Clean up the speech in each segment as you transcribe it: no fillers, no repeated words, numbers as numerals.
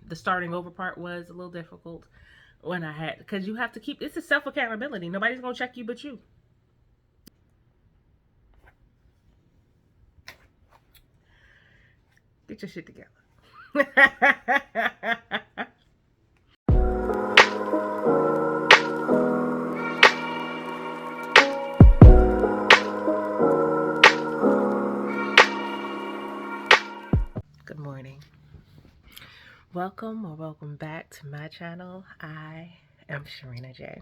the starting over part was a little difficult when I had, because you have to keep, it's a self accountability. Nobody's gonna check you but you. Get your shit together. Good morning. Welcome back to my channel. I am Sherrina J.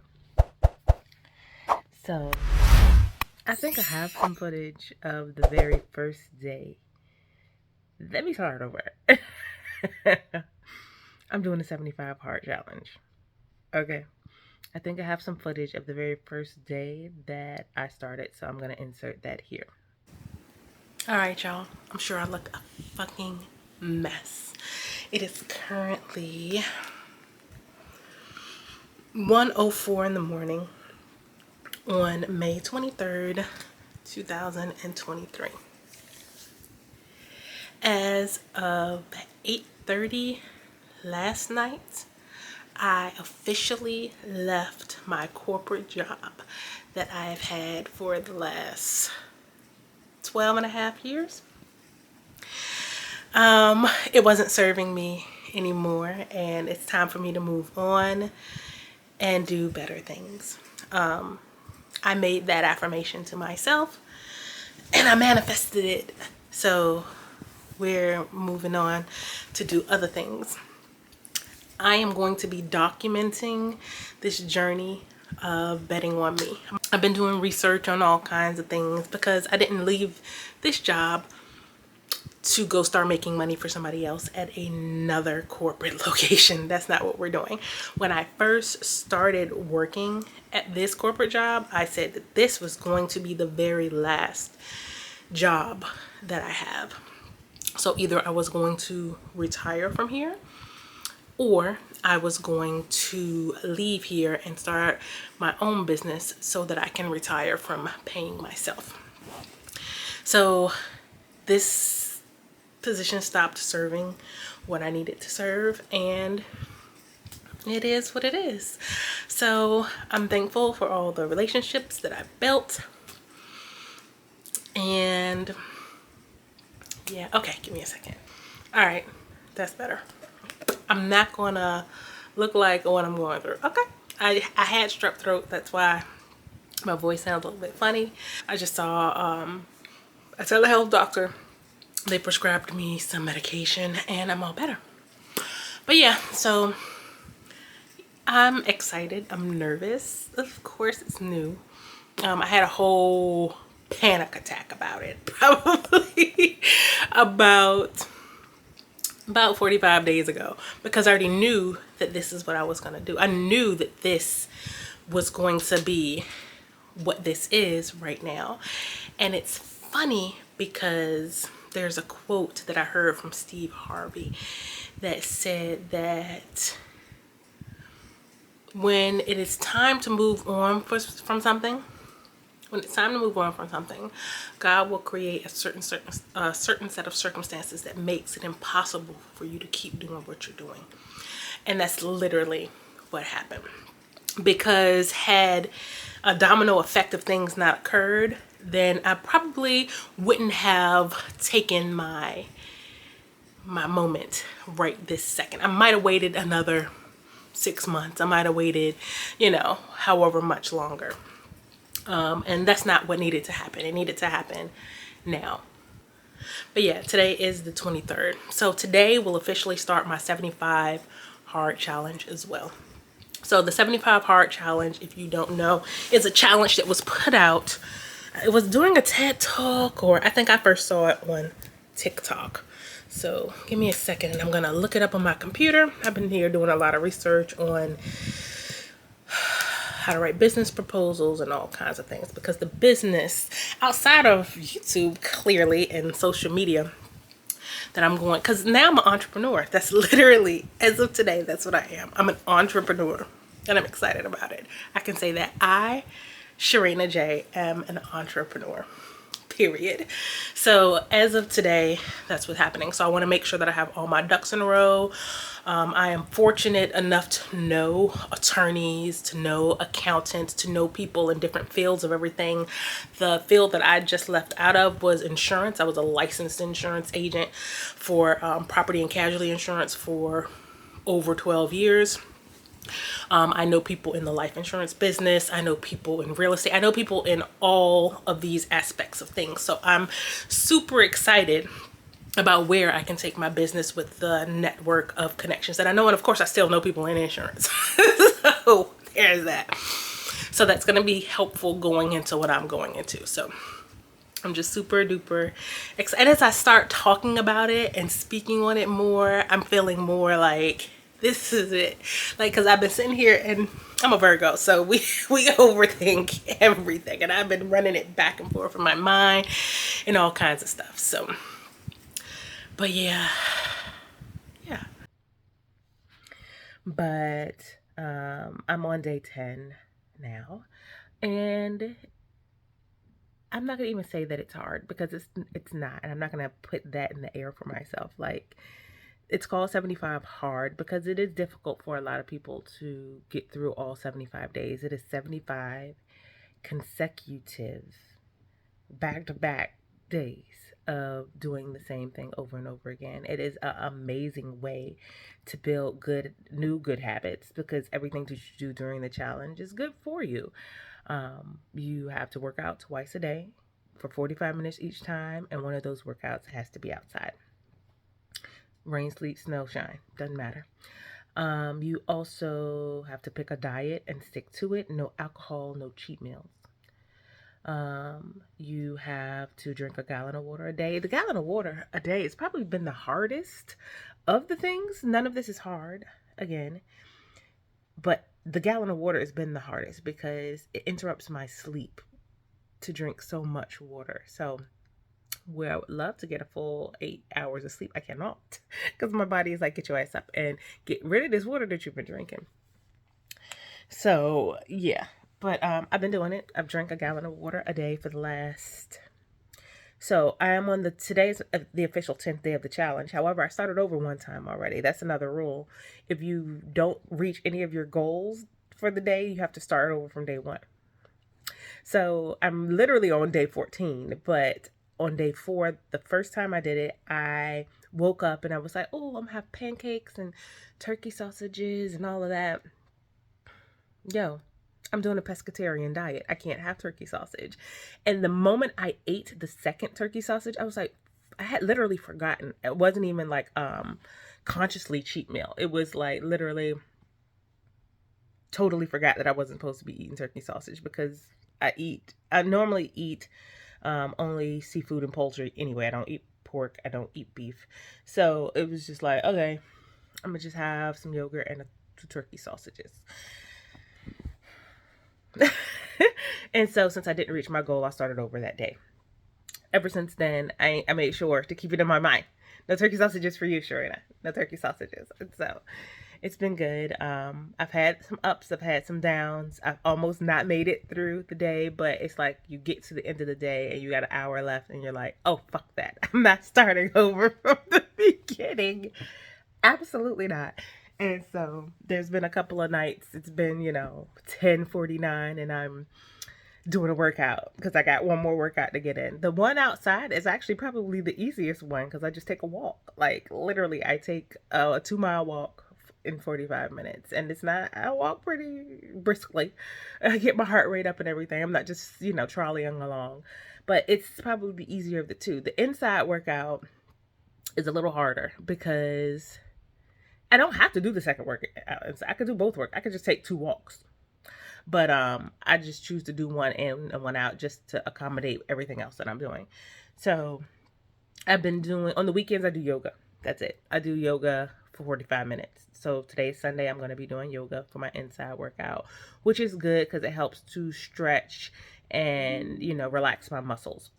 So, I think I have some footage of the very first day. Let me start over. I'm doing the 75 heart challenge. Okay. I think I have some footage of the very first day that I started, so I'm going to insert that here. Alright, y'all. I'm sure I look a fucking mess. It is currently 1:04 in the morning on May 23rd, 2023. As of 8:30 last night, I officially left my corporate job that I have had for the last 12 and a half years. It wasn't serving me anymore, and it's time for me to move on and do better things. I made that affirmation to myself and I manifested it. So we're moving on to do other things. I am going to be documenting this journey of betting on me. I've been doing research on all kinds of things because I didn't leave this job to go start making money for somebody else at another corporate location. That's not what we're doing. When I first started working at this corporate job, I said that this was going to be the very last job that I have. So either I was going to retire from here, or I was going to leave here and start my own business so that I can retire from paying myself. So this position stopped serving what I needed to serve, and it is what it is. So I'm thankful for all the relationships that I've built. And yeah, okay, give me a second. All right, that's better. I'm not gonna look like what I'm going through. Okay, I had strep throat. That's why my voice sounds a little bit funny. I just saw a telehealth doctor. They prescribed me some medication and I'm all better. But yeah, so I'm excited. I'm nervous. Of course, it's new. I had a whole panic attack about it, probably about 45 days ago, because I already knew that this is what I was gonna do. I knew that this was going to be what this is right now. And it's funny because there's a quote that I heard from Steve Harvey that said that when it is time to move on from something, God will create a certain set of circumstances that makes it impossible for you to keep doing what you're doing. And that's literally what happened. Because had a domino effect of things not occurred, then I probably wouldn't have taken my moment right this second. I might have waited another 6 months. I might have waited, however much longer. And that's not what needed to happen. It needed to happen now. But yeah, today is the 23rd. So today will officially start my 75 hard challenge as well. So the 75 hard challenge, if you don't know, is a challenge that was put out. It was during a TED Talk, or I think I first saw it on TikTok. So give me a second and I'm gonna look it up on my computer. I've been here doing a lot of research on how to write business proposals and all kinds of things, because the business outside of YouTube, clearly, and social media that I'm going, because now I'm an entrepreneur. That's literally, as of today, that's what I am. I'm an entrepreneur and I'm excited about it. I can say that I, Sherrina J, am an entrepreneur, period. So as of today, that's what's happening. So I want to make sure that I have all my ducks in a row. I am fortunate enough to know attorneys, to know accountants, to know people in different fields of everything. The field that I just left out of was insurance. I was a licensed insurance agent for property and casualty insurance for over 12 years. I know people in the life insurance business. I know people in real estate. I know people in all of these aspects of things. So I'm super excited about where I can take my business with the network of connections that I know. And of course, I still know people in insurance. So there's that. So that's going to be helpful going into what I'm going into. So I'm just super duper excited. As I start talking about it and speaking on it more, I'm feeling more like this is it. Like, cause I've been sitting here and I'm a Virgo, so we overthink everything, and I've been running it back and forth in my mind and all kinds of stuff. So, but yeah. But I'm on day 10 now, and I'm not gonna even say that it's hard, because it's not, and I'm not gonna put that in the air for myself. Like, it's called 75 hard because it is difficult for a lot of people to get through all 75 days. It is 75 consecutive back-to-back days of doing the same thing over and over again. It is an amazing way to build new good habits, because everything that you do during the challenge is good for you. You have to work out twice a day for 45 minutes each time, and one of those workouts has to be outside. Rain, sleet, snow, shine, doesn't matter. You also have to pick a diet and stick to it. No alcohol, no cheat meals. You have to drink a gallon of water a day. The gallon of water a day has probably been the hardest of the things. None of this is hard, again, but the gallon of water has been the hardest because it interrupts my sleep to drink so much water. So where I would love to get a full 8 hours of sleep, I cannot, because my body is like, get your ass up and get rid of this water that you've been drinking. So yeah, but I've been doing it. I've drank a gallon of water a day for the last. So I am on today's the official 10th day of the challenge. However, I started over one time already. That's another rule. If you don't reach any of your goals for the day, you have to start over from day one. So I'm literally on day 14, but on day 4, the first time I did it, I woke up and I was like, oh, I'm gonna have pancakes and turkey sausages and all of that. Yo, I'm doing a pescatarian diet. I can't have turkey sausage. And the moment I ate the second turkey sausage, I was like, I had literally forgotten. It wasn't even like consciously cheat meal. It was like literally totally forgot that I wasn't supposed to be eating turkey sausage, because I normally eat only seafood and poultry anyway. I don't eat pork. I don't eat beef. So it was just like, okay, I'm gonna just have some yogurt and 2 turkey sausages. And so since I didn't reach my goal, I started over that day. Ever since then, I made sure to keep it in my mind. No turkey sausages for you, Sherrina. No turkey sausages. And so it's been good. I've had some ups, I've had some downs. I've almost not made it through the day, but it's like you get to the end of the day and you got an hour left and you're like, oh, fuck that. I'm not starting over from the beginning. Absolutely not. And so there's been a couple of nights, it's been, 10:49 and I'm doing a workout because I got one more workout to get in. The one outside is actually probably the easiest one because I just take a walk. Like literally I take a 2-mile walk in 45 minutes, and I walk pretty briskly. I get my heart rate up and everything. I'm not just, trolleying along, but it's probably the easier of the two. The inside workout is a little harder because I don't have to do the second workout. I could do both work. I could just take 2 walks. But I just choose to do one in and one out just to accommodate everything else that I'm doing. So I've been doing, on the weekends, I do yoga. That's it. I do yoga for 45 minutes. So today's Sunday, I'm going to be doing yoga for my inside workout, which is good because it helps to stretch and, relax my muscles,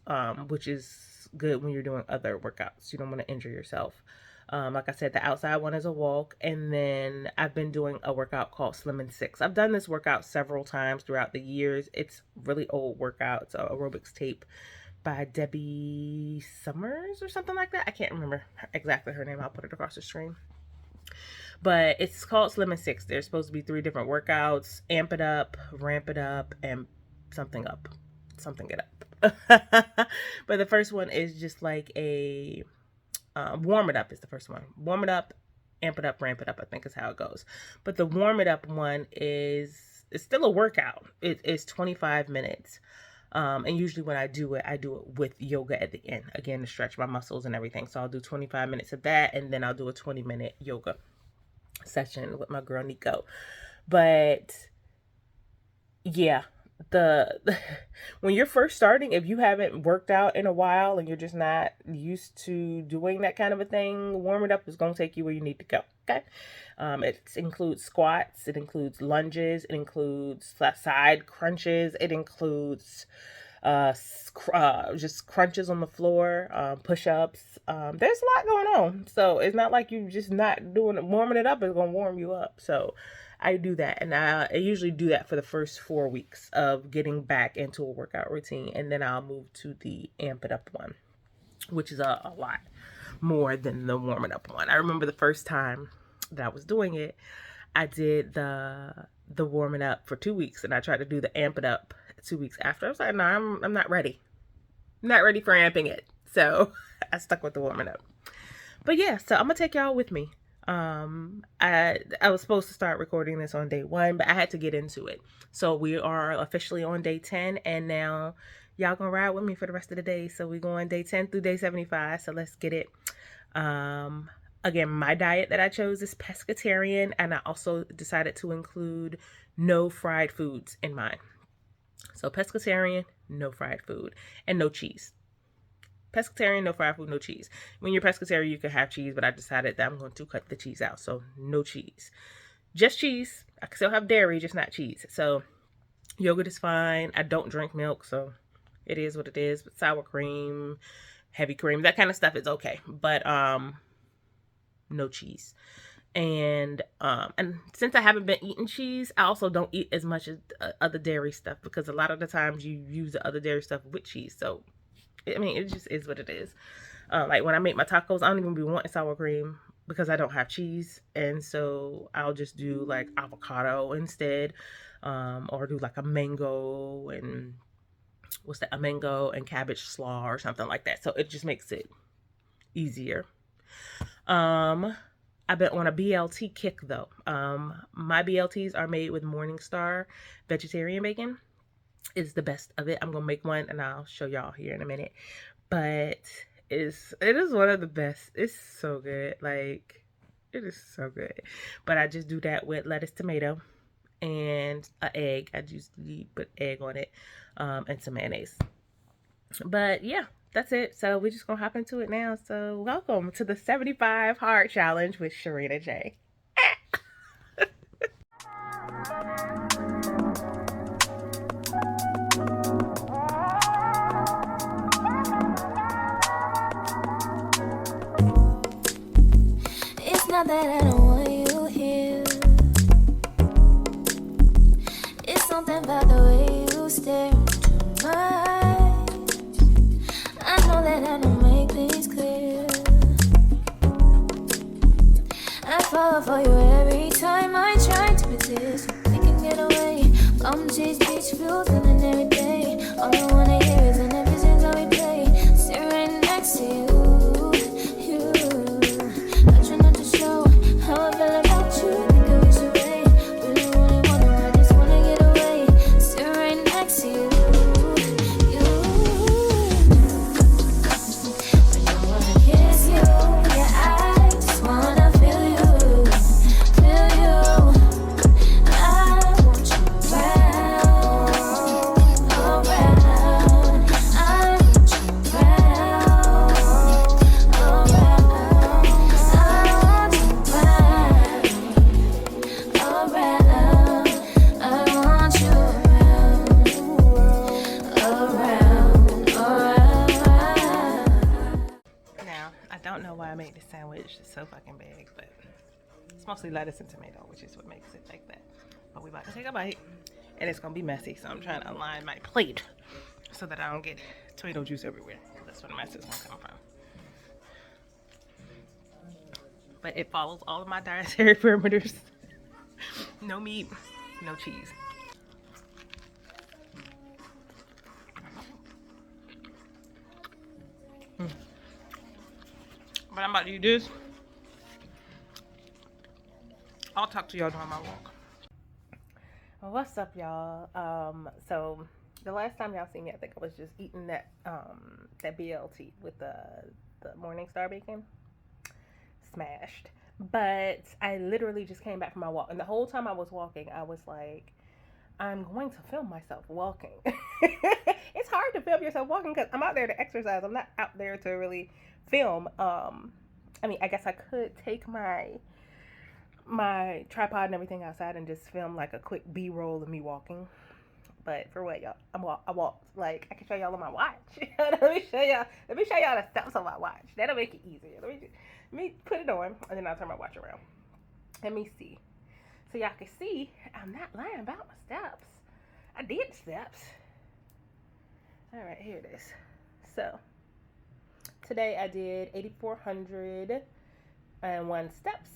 which is good when you're doing other workouts. You don't want to injure yourself. Like I said, the outside one is a walk, and then I've been doing a workout called Slim and Six. I've done this workout several times throughout the years. It's really old workout. It's an aerobics tape by Debbie Summers or something like that. I can't remember exactly her name. I'll put it across the stream. But it's called Slim and Six. There's supposed to be 3 different workouts: amp it up, ramp it up, and something up. Something it up. But the first one is just like a warm it up is the first one. Warm it up, amp it up, ramp it up, I think is how it goes. But the warm it up one is, it's still a workout. It's 25 minutes. And usually when I do it with yoga at the end, again, to stretch my muscles and everything. So I'll do 25 minutes of that, and then I'll do a 20-minute yoga session with my girl Nico. But yeah, the when you're first starting, if you haven't worked out in a while and you're just not used to doing that kind of a thing, warm it up is going to take you where you need to go. Okay. It includes squats, it includes lunges, it includes side crunches, it includes just crunches on the floor, push-ups. There's a lot going on, so it's not like you just not doing it. Warming it up is gonna warm you up. So I do that, and I usually do that for the first 4 weeks of getting back into a workout routine, and then I'll move to the amp it up one, which is a lot more than the warm it up one. I remember the first time that I was doing it, I did the warm it up for 2 weeks, and I tried to do the amp it up 2 weeks after. I was like, no, I'm not ready. I'm not ready for amping it. So I stuck with the warming up. But yeah, so I'm gonna take y'all with me. I was supposed to start recording this on day 1, but I had to get into it. So we are officially on day 10, and now y'all gonna ride with me for the rest of the day. So we're going day 10 through day 75. So let's get it. Again, my diet that I chose is pescatarian, and I also decided to include no fried foods in mine. So pescatarian, no fried food, and no cheese. Pescatarian, no fried food, no cheese. When you're pescatarian, you can have cheese, but I decided that I'm going to cut the cheese out. So no cheese. Just cheese. I can still have dairy, just not cheese. So yogurt is fine. I don't drink milk, so it is what it is. But sour cream, heavy cream, that kind of stuff is okay. But no cheese. And since I haven't been eating cheese, I also don't eat as much as other dairy stuff, because a lot of the times you use the other dairy stuff with cheese. So I mean, it just is what it is. Like when I make my tacos, I don't even be wanting sour cream because I don't have cheese, and so I'll just do like avocado instead, or do like a mango and a mango and cabbage slaw or something like that. So it just makes it easier. I've been on a BLT kick though. My BLTs are made with Morningstar vegetarian bacon. It's the best of it. I'm gonna make one and I'll show y'all here in a minute. But it is one of the best. It's so good. Like, it is so good. But I just do that with lettuce, tomato, and an egg. I just put egg on it, and some mayonnaise. But yeah, that's it. So we're just gonna hop into it now. So welcome to the 75 Hard Challenge with Sherrina J. It's not that I don't want you here. It's something about the way you stare into my eyes. I know that I don't make things clear. I fall for you every time I try to resist. We can get away. Come chase beach views and then every day. All I wanna hear is an episode how we play. Sit right next to you. I try not to show how I feel about you. Think I wish away. Really wanna, I just wanna get away. Sit right next to you. I don't wanna kiss you. Yeah, I just wanna feel you. Feel you. I want you around, around. I want you around, around. I want you around, around. I want you around, around. Now, I don't know why I made this sandwich so fucking big, but it's mostly lettuce and tomato, which is what makes it like that. But we about to take a bite, and it's gonna be messy, so I'm trying to align my plate so that I don't get tomato juice everywhere. That's where the mess is gonna come from. but it follows all of my dietary parameters. No meat, no cheese. But I'm about to do this. I'll talk to y'all during my walk. Well, what's up, y'all? So the last time y'all seen me, I think I was just eating that BLT with the Morningstar bacon. Smashed. But I literally just came back from my walk, and the whole time I was walking, I was like, I'm going to film myself walking. It's hard to film yourself walking because I'm out there to exercise. I'm not out there to really film. I mean, I guess I could take my tripod and everything outside and just film like a quick B-roll of me walking. But for what, y'all? I walked. Like, I can show y'all on my watch. Let me show y'all the steps on my watch. That'll make it easier. Let me put it on, and then I'll turn my watch around. Let me see. So y'all can see I'm not lying about my steps. I did steps. All right, here it is. So today I did 8,401 steps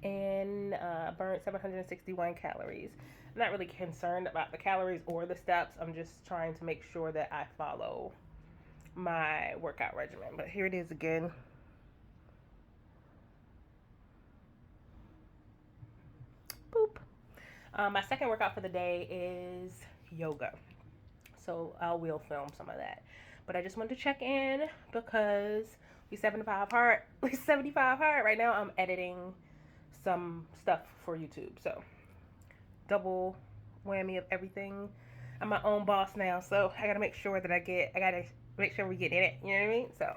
and burned 761 calories. I'm not really concerned about the calories or the steps. I'm just trying to make sure that I follow my workout regimen. But here it is again. Boop. My second workout for the day is yoga. So I will film some of that. But I just wanted to check in because we 75 hard. We 75 hard. Right now I'm editing some stuff for YouTube. So double whammy of everything. I'm my own boss now, so I gotta make sure that I gotta make sure we get in it. You know what I mean? So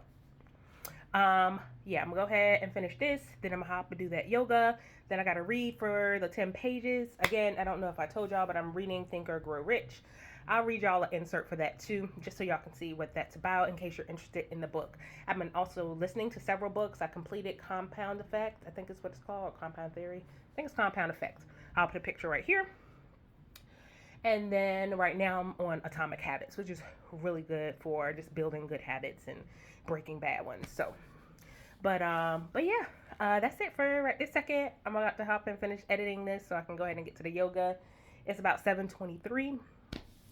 yeah, I'm gonna go ahead and finish this. Then I'm gonna hop and do that yoga. Then I gotta read for the 10 pages. Again, I don't know if I told y'all, but I'm reading Think or Grow Rich. I'll read y'all an insert for that too, just so y'all can see what that's about in case you're interested in the book. I've been also listening to several books. I completed Compound Effect, I think is what it's called, Compound Theory. I think it's Compound Effect. I'll put a picture right here. And then right now I'm on Atomic Habits, which is really good for just building good habits and breaking bad ones. So, but yeah, that's it for right this second. I'm about to hop and finish editing this so I can go ahead and get to the yoga. It's about 7:23.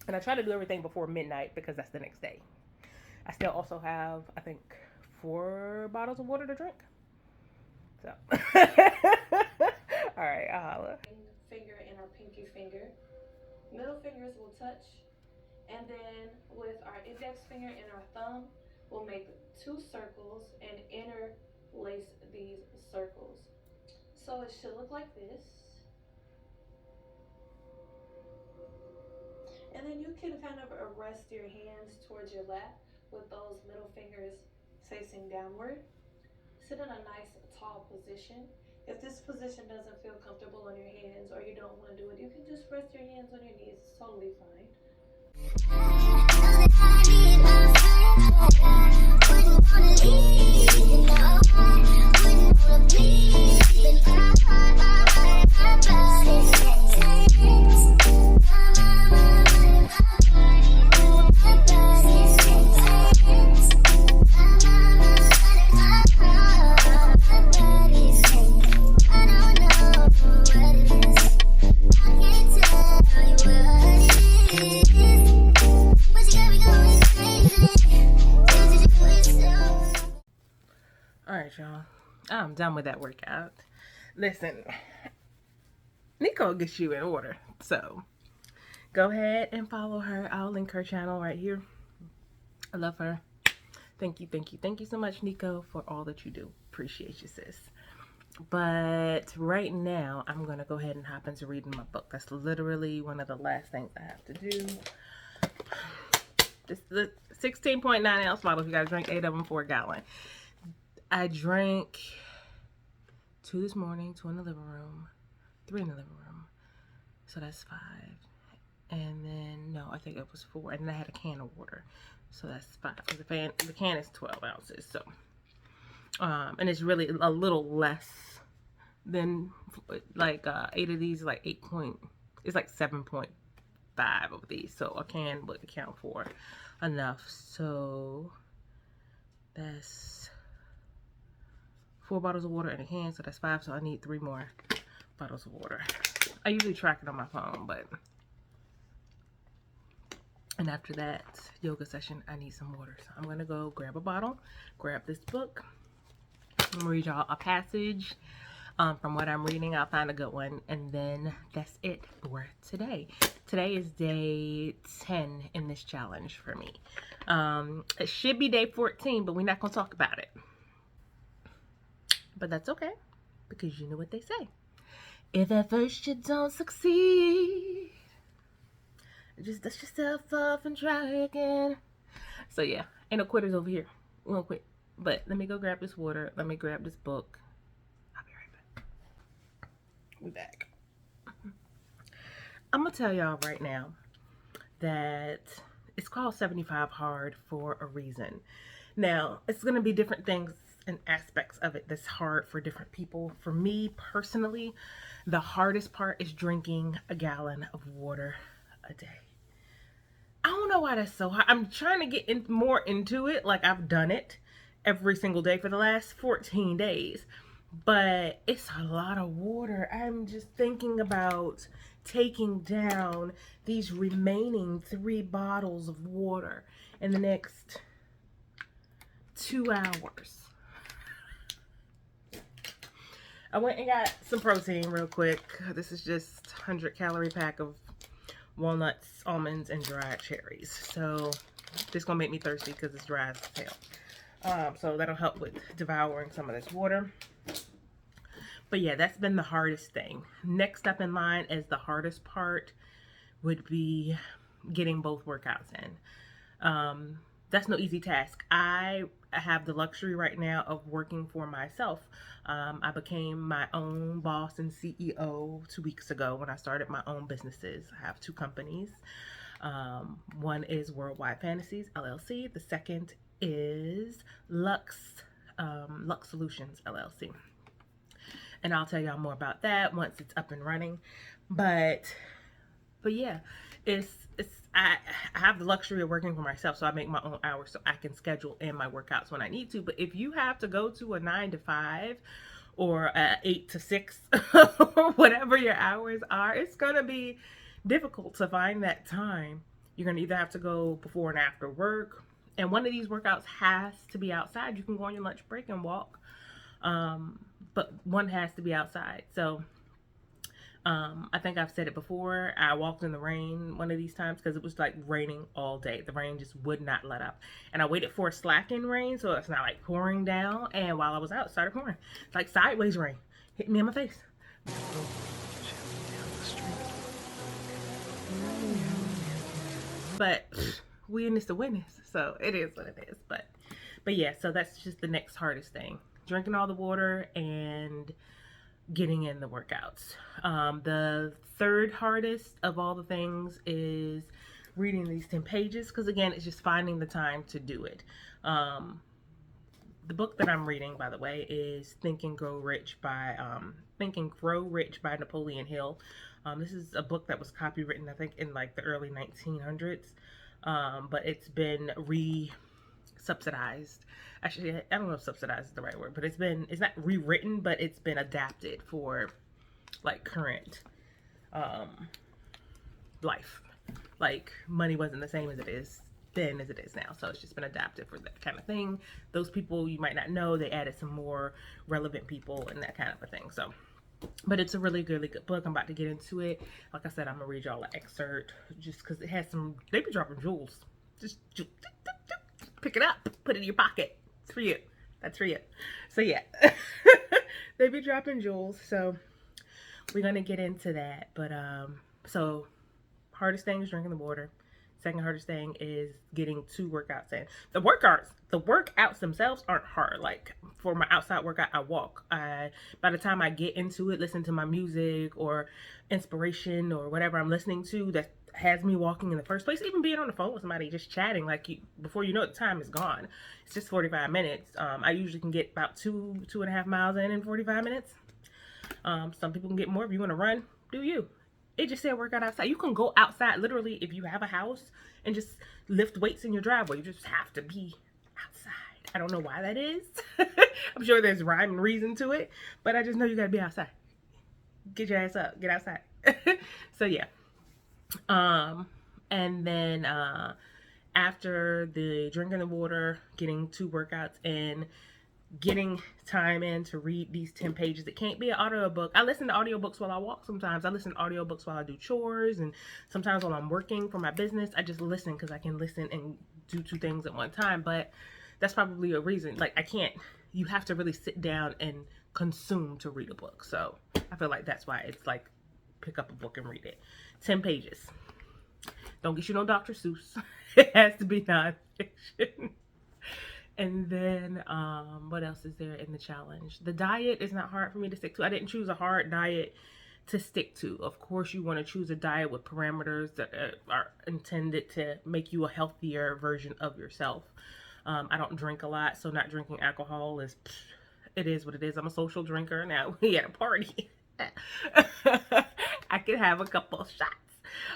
And I try to do everything before midnight because that's the next day. I still also have, I think, 4 bottles of water to drink. So, all right, I'll holla. Finger and our pinky finger. Middle fingers will touch. And then with our index finger and our thumb, we'll make 2 circles and interlace these circles. So it should look like this. And then you can kind of rest your hands towards your lap with those middle fingers facing downward. Sit in a nice tall position. If this position doesn't feel comfortable on your hands or you don't want to do it, you can just rest your hands on your knees. It's totally fine. Alright, y'all. I'm done with that workout. Listen, Nico gets you in order. So, go ahead and follow her. I'll link her channel right here. I love her. Thank you, thank you. Thank you so much, Nico, for all that you do. Appreciate you, sis. But right now, I'm going to go ahead and hop into reading my book. That's literally one of the last things I have to do. This the 16.9 ounce bottles. You got to drink 8 of them for a gallon. I drank 2 this morning, 2 in the living room, 3 in the living room. So that's 5. And then, no, I think it was 4. And then I had a can of water. So that's 5. Because the can is 12 ounces. So, and it's really a little less than, like, 8 of these, like 8 point, it's like 7.5 of these. So a can would account for enough. So that's 4 bottles of water in a can, so that's 5, so I need 3 more bottles of water. I usually track it on my phone, but... And after that yoga session, I need some water. So I'm gonna go grab a bottle, grab this book. I'm gonna read y'all a passage from what I'm reading. I'll find a good one, and then that's it for today. Today is day 10 in this challenge for me. It should be day 14, but we're not gonna talk about it. But that's okay, because you know what they say. If at first you don't succeed, just dust yourself off and try again. So yeah, ain't no quitters over here. We won't quit. But let me go grab this water. Let me grab this book. I'll be right back. We're back. I'm gonna tell y'all right now that it's called 75 Hard for a reason. Now, it's gonna be different things and aspects of it that's hard for different people. For me personally, the hardest part is drinking a gallon of water a day. I don't know why that's so hard. I'm trying to get more into it. Like, I've done it every single day for the last 14 days. But it's a lot of water. I'm just thinking about taking down these remaining 3 bottles of water in the next 2 hours. I went and got some protein real quick. This is just 100-calorie pack of walnuts, almonds, and dried cherries. So this gonna make me thirsty because it's dry as hell. So that'll help with devouring some of this water. But yeah, that's been the hardest thing. Next up in line as the hardest part would be getting both workouts in. That's no easy task. I have the luxury right now of working for myself. I became my own boss and CEO 2 weeks ago when I started my own businesses. I have 2 companies. One is Worldwide Fantasies, LLC. The second is Lux Solutions, LLC. And I'll tell y'all more about that once it's up and running. But yeah, I have the luxury of working for myself, so I make my own hours so I can schedule in my workouts when I need to. But if you have to go to a 9 to 5 or 8 to 6 or whatever your hours are, it's gonna be difficult to find that time. You're gonna either have to go before and after work, and one of these workouts has to be outside. You can go on your lunch break and walk, but one has to be outside. So I think I've said it before. I walked in the rain one of these times because it was like raining all day. The rain just would not let up. And I waited for a slacking rain so it's not like pouring down. And while I was out, it started pouring. It's like sideways rain. Hit me in my face. But we in this to win this. So it is what it is. But yeah, so that's just the next hardest thing. Drinking all the water and getting in the workouts. The third hardest of all the things is reading these 10 pages, because again, it's just finding the time to do it. The book that I'm reading, by the way, is Think and Grow Rich by Napoleon Hill. This is a book that was copywritten, I think, in like the early 1900s, but it's been subsidized. Actually, I don't know if subsidized is the right word, but it's not rewritten, but it's been adapted for like current life. Like, money wasn't the same as it is then as it is now, so it's just been adapted for that kind of thing. Those people you might not know, they added some more relevant people and that kind of a thing. So, but it's a really good book. I'm about to get into it. Like I said, I'm gonna read y'all an excerpt just because it has some, they be dropping jewels. Just pick it up, put it in your pocket. It's for you. That's for you. So yeah, they be dropping jewels. So we're gonna get into that. But so hardest thing is drinking the water. Second hardest thing is getting 2 workouts in. The workouts themselves aren't hard. Like for my outside workout, I walk. By the time I get into it, listen to my music or inspiration or whatever I'm listening to that has me walking in the first place. Even being on the phone with somebody, just chatting, like before you know it, the time is gone. It's just 45 minutes. I usually can get about 2.5 miles in 45 minutes. Some people can get more. If you want to run, do you. It just said work out outside. You can go outside literally if you have a house and just lift weights in your driveway. You just have to be outside. I don't know why that is. I'm sure there's rhyme and reason to it, but I just know you gotta be outside. Get your ass up, get outside. So yeah. Um, and then after the drinking the water, getting 2 workouts in, getting time in to read these 10 pages. It can't be an audiobook. I listen to audiobooks while I walk sometimes. I listen to audiobooks while I do chores, and sometimes while I'm working for my business. I just listen because I can listen and do 2 things at one time. But that's probably a reason. Like, I can't, you have to really sit down and consume to read a book. So I feel like that's why it's like pick up a book and read it. 10 pages. Don't get you no Dr. Seuss. It has to be nonfiction. And then, what else is there in the challenge? The diet is not hard for me to stick to. I didn't choose a hard diet to stick to. Of course, you want to choose a diet with parameters that are intended to make you a healthier version of yourself. I don't drink a lot, so not drinking alcohol is, it is what it is. I'm a social drinker. Now, we at a party. I could have a couple of shots.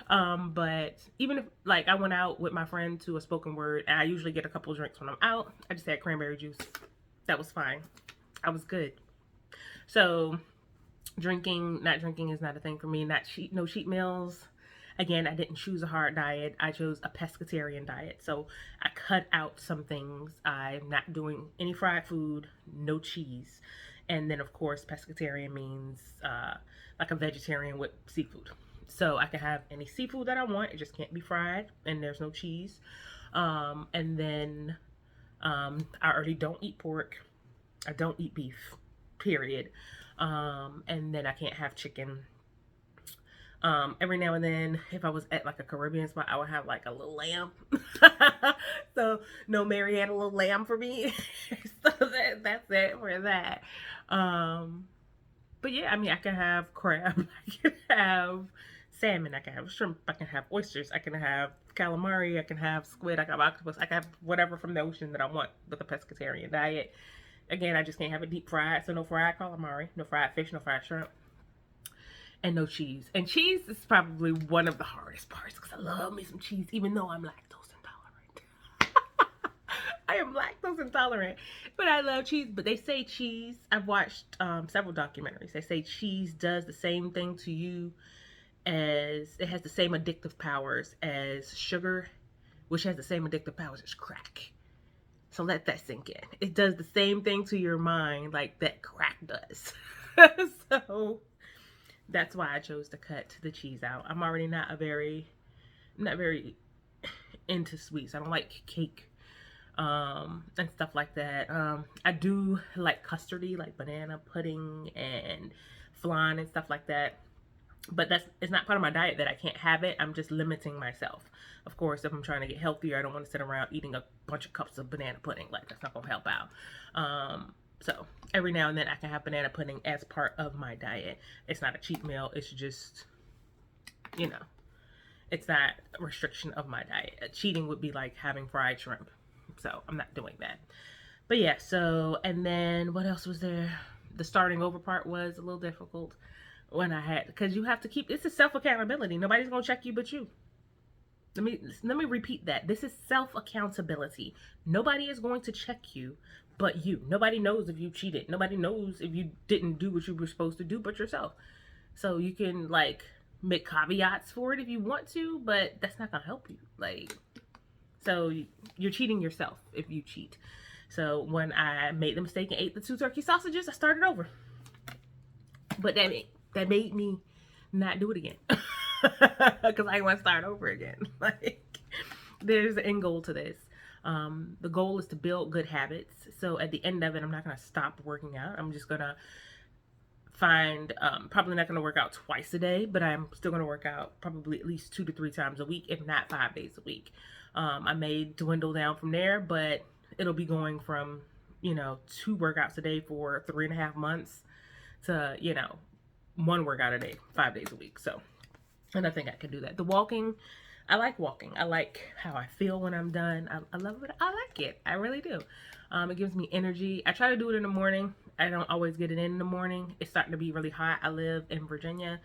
But even if, like, I went out with my friend to a spoken word, and I usually get a couple of drinks when I'm out. I just had cranberry juice. That was fine. I was good. So not drinking is not a thing for me. No cheat meals. Again, I didn't choose a hard diet. I chose a pescatarian diet. So I cut out some things. I'm not doing any fried food, no cheese. And then, of course, pescatarian means like a vegetarian with seafood. So I can have any seafood that I want. It just can't be fried, and there's no cheese. And then I already don't eat pork. I don't eat beef, period. And then I can't have chicken. Every now and then, if I was at like a Caribbean spot, I would have like a little lamb. So no Marianne, a little lamb for me. So that's it for that. But yeah, I mean, I can have crab. I can have salmon. I can have shrimp. I can have oysters. I can have calamari. I can have squid. I can have octopus. I can have whatever from the ocean that I want with a pescatarian diet. Again, I just can't have it deep fried. So no fried calamari, no fried fish, no fried shrimp, and no cheese. And cheese is probably one of the hardest parts because I love me some cheese, even though I'm lactose intolerant. I am lactose intolerant, but I love cheese. But they say cheese, I've watched several documentaries. They say cheese does the same thing to you as, it has the same addictive powers as sugar, which has the same addictive powers as crack. So let that sink in. It does the same thing to your mind like that crack does. So that's why I chose to cut the cheese out. I'm already not very into sweets. I don't like cake and stuff like that. I do like custardy, like banana pudding and flan and stuff like that. But it's not part of my diet that I can't have it. I'm just limiting myself. Of course, if I'm trying to get healthier, I don't want to sit around eating a bunch of cups of banana pudding. Like, that's not going to help out. So every now and then I can have banana pudding as part of my diet. It's not a cheat meal. It's just, it's not a restriction of my diet. Cheating would be like having fried shrimp. So I'm not doing that. But yeah, so, and then what else was there? The starting over part was a little difficult when I had, because you have to keep, this is self-accountability. Nobody's going to check you but you. Let me repeat that. This is self-accountability. Nobody is going to check you but you. Nobody knows if you cheated. Nobody knows if you didn't do what you were supposed to do but yourself. So you can like make caveats for it if you want to, but that's not going to help you. Like, so you're cheating yourself if you cheat. So when I made the mistake and ate the 2 turkey sausages, I started over. But that made me not do it again. Because I want to start over again. Like, there's an end goal to this. The goal is to build good habits. So at the end of it, I'm not going to stop working out. I'm just going to find, probably not going to work out twice a day, but I'm still going to work out probably at least 2 to 3 times a week, if not 5 days a week. I may dwindle down from there, but it'll be going from, 2 workouts a day for 3.5 months to, 1 workout a day, 5 days a week. So, and I think I can do that. The walking, I like walking. I like how I feel when I'm done. I love it. I like it. I really do. It gives me energy. I try to do it in the morning. I don't always get it in the morning. It's starting to be really hot. I live in Virginia,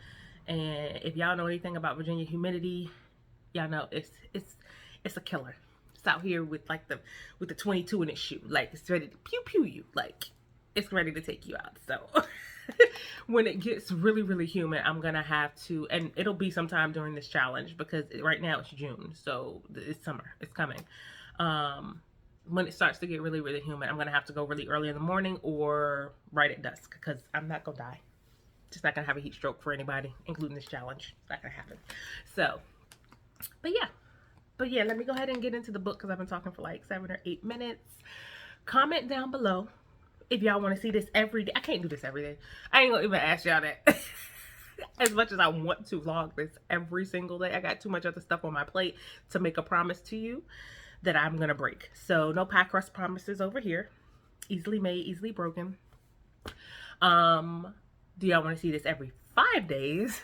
and if y'all know anything about Virginia humidity, y'all know it's a killer. It's out here with like the 22 in its shoe. Like it's ready to pew pew you. Like it's ready to take you out. So when it gets really, really humid, I'm gonna have to, and it'll be sometime during this challenge because right now it's June, so it's summer. It's coming. When it starts to get really, really humid, I'm gonna have to go really early in the morning or right at dusk because I'm not gonna die. Just not gonna have a heat stroke for anybody, including this challenge. It's not gonna happen. So, but yeah, let me go ahead and get into the book because I've been talking for like 7 or 8 minutes. Comment down below if y'all want to see this every day. I can't do this every day. I ain't gonna even ask y'all that. As much as I want to vlog this every single day, I got too much other stuff on my plate to make a promise to you that I'm gonna break. So no pie crust promises over here. Easily made, easily broken. Do y'all want to see this every 5 days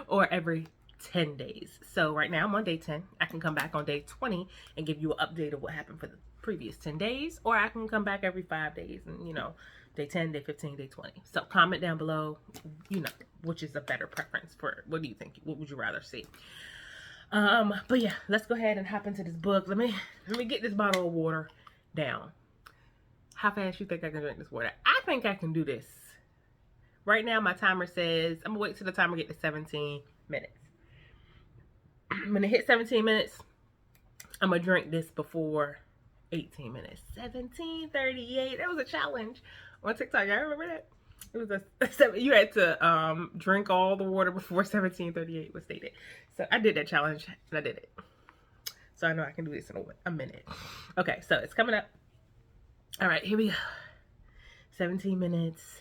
or every 10 days? So right now I'm on day 10. I can come back on day 20 and give you an update of what happened for the previous 10 days, or I can come back every 5 days and, you know, day 10, day 15, day 20. So comment down below, you know, which is a better preference for, what do you think? What would you rather see? But yeah, let's go ahead and hop into this book. Let me get this bottle of water down. How fast you think I can drink this water? I think I can do this. Right now my timer says, I'm gonna wait till the timer get to 17 minutes. When it hits 17 minutes, I'm gonna drink this before 18 minutes. 17:38. That was a challenge on TikTok. Y'all remember that? It was you had to drink all the water before 17:38 was stated. So I did that challenge and I did it. So I know I can do this in a minute. Okay, so it's coming up. All right, here we go. 17 minutes.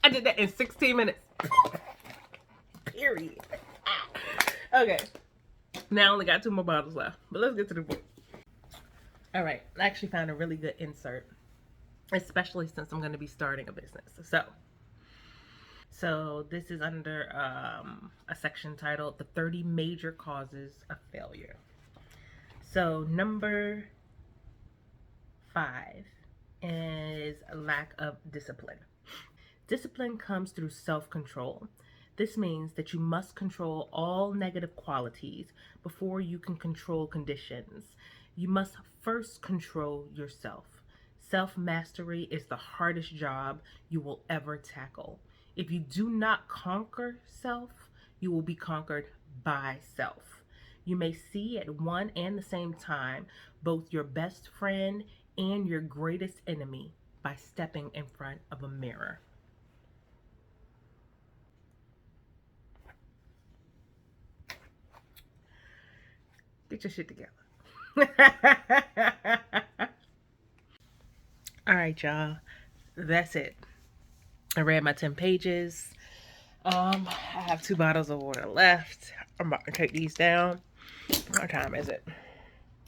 I did that in 16 minutes. Period. Okay. Now I only got 2 more bottles left. But let's get to the book. Alright. I actually found a really good insert. Especially since I'm going to be starting a business. So this is under a section titled The 30 Major Causes of Failure. So number 5 is lack of discipline. Discipline comes through self-control. This means that you must control all negative qualities before you can control conditions. You must first control yourself. Self-mastery is the hardest job you will ever tackle. If you do not conquer self, you will be conquered by self. You may see at one and the same time both your best friend and your greatest enemy by stepping in front of a mirror. Get your shit together. All right, y'all. That's it. I read my 10 pages. I have 2 bottles of water left. I'm about to take these down. What time is it?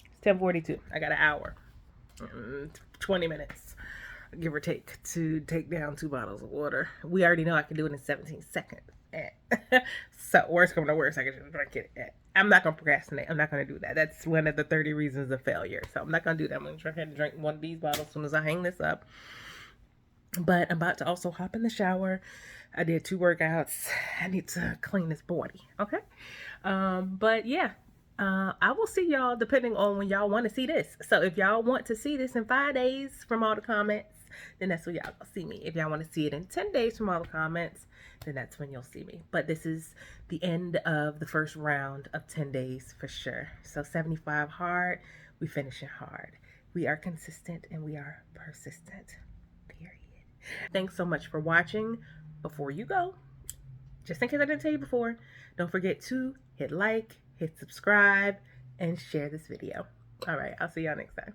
It's 10:42. I got an hour. 20 minutes, give or take, to take down 2 bottles of water. We already know I can do it in 17 seconds. So worst come to worst, I can just drink it. I'm not gonna procrastinate. I'm not gonna do that. That's one of the 30 reasons of failure. So I'm not gonna do that. I'm gonna try to drink one of these bottles as soon as I hang this up. But I'm about to also hop in the shower. I did 2 workouts. I need to clean this body. Okay. But yeah. I will see y'all depending on when y'all want to see this. So if y'all want to see this in 5 days from all the comments, then that's when y'all gonna see me. If y'all want to see it in 10 days from all the comments, then that's when you'll see me. But this is the end of the first round of 10 days for sure. So 75 hard, we finishing hard. We are consistent and we are persistent. Period. Thanks so much for watching. Before you go, just in case I didn't tell you before, don't forget to hit like, hit subscribe, and share this video. All right, I'll see y'all next time.